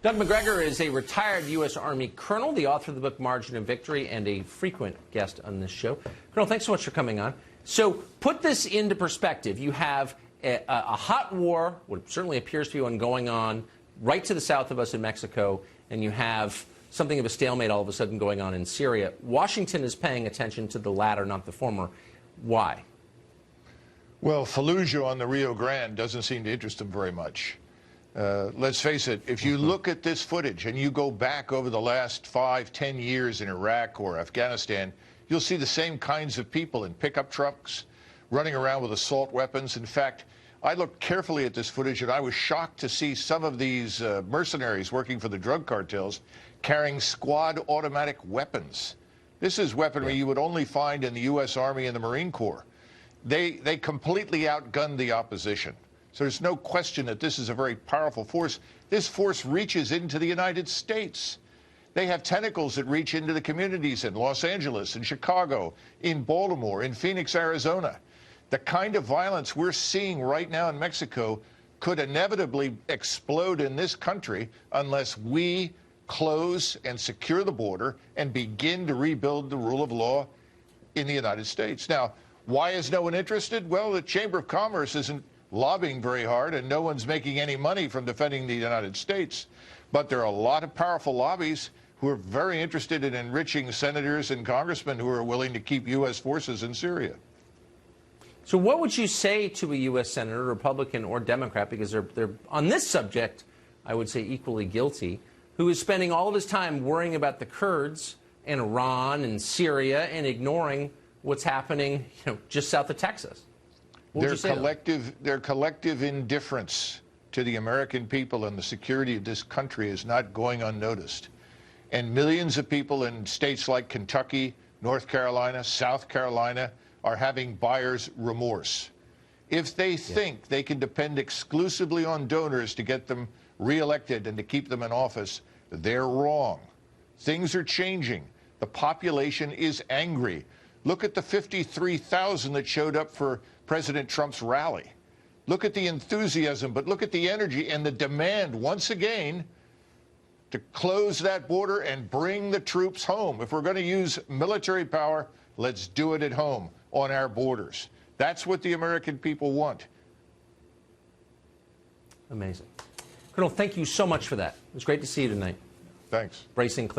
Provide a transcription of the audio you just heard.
Doug Macgregor is a retired U.S. Army colonel, the author of the book Margin of Victory, and a frequent guest on this show. Colonel, thanks so much for coming on. So put this into perspective. You have a hot war, what certainly appears to be one going on right to the south of us in Mexico, and you have something of a stalemate all of a sudden going on in Syria. Washington is paying attention to the latter, not the former. Why? Well, Fallujah on the Rio Grande doesn't seem to interest them very much. Let's face it, if you look at this footage and you go back over the last 5, 10 years in Iraq or Afghanistan, you'll see the same kinds of people in pickup trucks running around with assault weapons. In fact, I looked carefully at this footage and I was shocked to see some of these mercenaries working for the drug cartels carrying squad automatic weapons. This is weaponry you would only find in the U.S. Army and the Marine Corps. They completely outgunned the opposition. So there's no question that this is a very powerful force. This force reaches into the United States. They have tentacles that reach into the communities in Los Angeles, in Chicago, in Baltimore, in Phoenix, Arizona. The kind of violence we're seeing right now in Mexico could inevitably explode in this country unless we close and secure the border and begin to rebuild the rule of law in the United States. Now, why is no one interested? Well, the Chamber of Commerce isn't lobbying very hard, and no one's making any money from defending the United States. But there are a lot of powerful lobbies who are very interested in enriching senators and congressmen who are willing to keep U.S. forces in Syria. So what would you say to a U.S. senator, Republican or Democrat, because they're on this subject, I would say equally guilty, who is spending all of his time worrying about the Kurds and Iran and Syria and ignoring what's happening, just south of Texas? Their collective indifference to the American people and the security of this country is not going unnoticed. And millions of people in states like Kentucky, North Carolina, South Carolina are having buyer's remorse. If they think they can depend exclusively on donors to get them reelected and to keep them in office, they're wrong. Things are changing. The population is angry. Look at the 53,000 that showed up for President Trump's rally. Look at the enthusiasm, but look at the energy and the demand, once again, to close that border and bring the troops home. If we're going to use military power, let's do it at home on our borders. That's what the American people want. Amazing. Colonel, thank you so much for that. It was great to see you tonight. Thanks. Bracing clear.